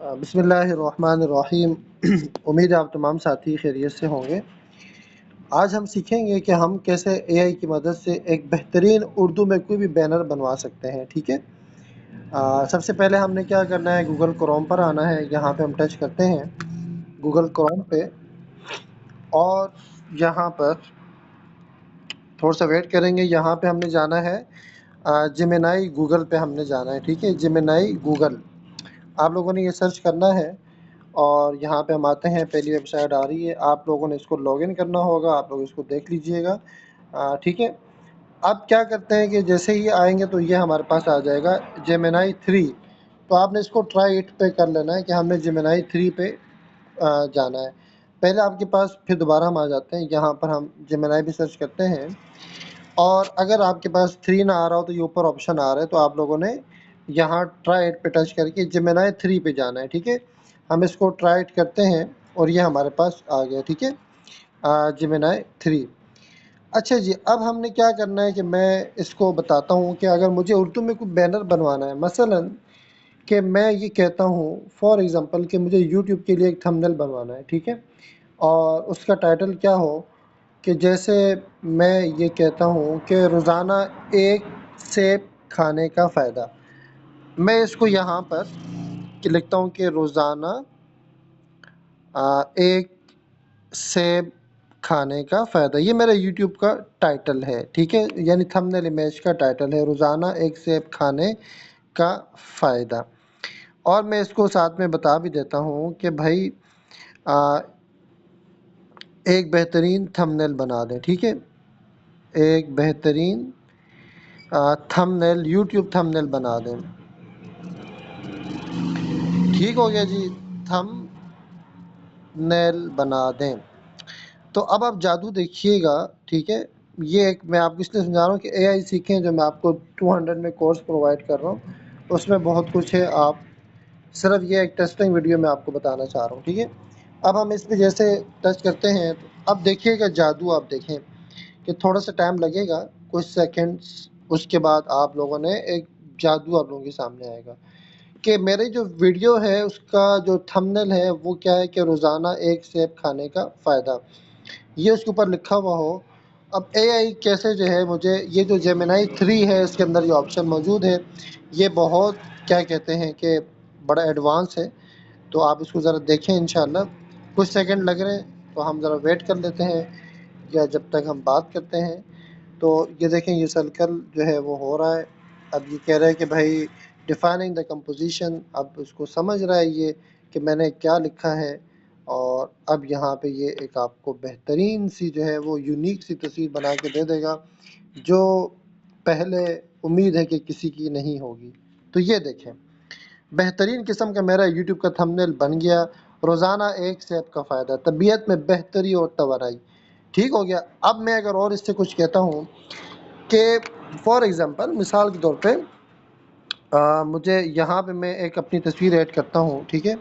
بسم اللہ الرحمن الرحیم۔ امید ہے آپ تمام ساتھی خیریت سے ہوں گے۔ آج ہم سیکھیں گے کہ ہم کیسے اے آئی کی مدد سے ایک بہترین اردو میں کوئی بھی بینر بنوا سکتے ہیں، ٹھیک ہے۔ سب سے پہلے ہم نے کیا کرنا ہے، گوگل کروم پر آنا ہے، یہاں پہ ہم ٹچ کرتے ہیں گوگل کروم پہ، اور یہاں پر تھوڑا سا ویٹ کریں گے۔ یہاں پہ ہم نے جانا ہے جیمینائی گوگل پہ ہم نے جانا ہے، ٹھیک ہے، جیمینائی گوگل آپ لوگوں نے یہ سرچ کرنا ہے، اور یہاں پہ ہم آتے ہیں۔ پہلی ویب سائٹ آ رہی ہے، آپ لوگوں نے اس کو لاگ ان کرنا ہوگا، آپ لوگ اس کو دیکھ لیجئے گا، ٹھیک ہے۔ اب کیا کرتے ہیں کہ جیسے ہی آئیں گے تو یہ ہمارے پاس آ جائے گا جیمینائی 3، تو آپ نے اس کو ٹرائی اٹ پہ کر لینا ہے کہ ہم نے جیمینائی 3 پہ جانا ہے۔ پہلے آپ کے پاس، پھر دوبارہ ہم آ جاتے ہیں، یہاں پر ہم جیمینائی بھی سرچ کرتے ہیں، اور اگر آپ کے پاس 3 نہ آ رہا ہو تو یہ اوپر آپشن آ رہا ہے، تو آپ لوگوں نے یہاں ٹرائی اٹ پہ ٹچ کر کے جیمینائی 3 پہ جانا ہے، ٹھیک ہے۔ ہم اس کو ٹرائی اٹ کرتے ہیں اور یہ ہمارے پاس آ گیا، ٹھیک ہے، جیمینائی 3۔ اچھا جی، اب ہم نے کیا کرنا ہے کہ میں اس کو بتاتا ہوں کہ اگر مجھے اردو میں کوئی بینر بنوانا ہے، مثلاً کہ میں یہ کہتا ہوں فار ایگزامپل کہ مجھے یوٹیوب کے لیے ایک تھمبنیل بنوانا ہے، ٹھیک ہے، اور اس کا ٹائٹل کیا ہو کہ جیسے میں یہ کہتا ہوں کہ روزانہ ایک سیب کھانے کا فائدہ۔ میں اس کو یہاں پر لکھتا ہوں کہ روزانہ ایک سیب کھانے کا فائدہ۔ یہ میرا یوٹیوب کا ٹائٹل ہے، ٹھیک ہے، یعنی تھمبنیل امیج کا ٹائٹل ہے، روزانہ ایک سیب کھانے کا فائدہ۔ اور میں اس کو ساتھ میں بتا بھی دیتا ہوں کہ بھائی ایک بہترین تھمبنیل بنا دیں، ٹھیک ہے، ایک بہترین تھمبنیل، یوٹیوب تھمبنیل بنا دیں۔ ٹھیک ہو گیا جی، تھمبنیل بنا دیں۔ تو اب آپ جادو دیکھیے گا، ٹھیک ہے۔ یہ ایک میں آپ کو اس لیے سمجھا رہا ہوں کہ اے آئی سیکھیں، جو میں آپ کو 200 میں کورس پرووائڈ کر رہا ہوں، اس میں بہت کچھ ہے۔ آپ صرف یہ ایک ٹیسٹنگ ویڈیو میں آپ کو بتانا چاہ رہا ہوں، ٹھیک ہے۔ اب ہم اس پہ جیسے ٹچ کرتے ہیں، اب دیکھیے گا جادو، آپ دیکھیں کہ تھوڑا سا ٹائم لگے گا، کچھ سیکنڈز، اس کے بعد آپ لوگوں نے ایک جادو آپ لوگوں کے سامنے آئے گا کہ میرے جو ویڈیو ہے اس کا جو تھمبنیل ہے وہ کیا ہے کہ روزانہ ایک سیب کھانے کا فائدہ، یہ اس کے اوپر لکھا ہوا ہو۔ اب اے آئی کیسے جو ہے مجھے یہ جو جیمینائی 3 ہے، اس کے اندر یہ آپشن موجود ہے، یہ بہت کیا کہتے ہیں کہ بڑا ایڈوانس ہے، تو آپ اس کو ذرا دیکھیں انشاءاللہ۔ کچھ سیکنڈ لگ رہے ہیں تو ہم ذرا ویٹ کر لیتے ہیں، یا جب تک ہم بات کرتے ہیں۔ تو یہ دیکھیں، یہ سرکل جو ہے وہ ہو رہا ہے۔ اب یہ کہہ رہا ہے کہ بھائی ڈیفائننگ دا کمپوزیشن، اب اس کو سمجھ رہا ہے یہ کہ میں نے کیا لکھا ہے، اور اب یہاں پہ یہ ایک آپ کو بہترین سی جو ہے وہ یونیک سی تصویر بنا کے دے دے گا، جو پہلے امید ہے کہ کسی کی نہیں ہوگی۔ تو یہ دیکھیں، بہترین قسم کا میرا یوٹیوب کا تھمبنیل بن گیا، روزانہ ایک سیب کا فائدہ، طبیعت میں بہتری اور توانائی۔ ٹھیک ہو گیا۔ اب میں اگر اور اس سے کچھ کہتا ہوں کہ فار ایگزامپل، مثال کے طور پہ مجھے یہاں پہ میں ایک اپنی تصویر ایڈ کرتا ہوں، ٹھیک ہے،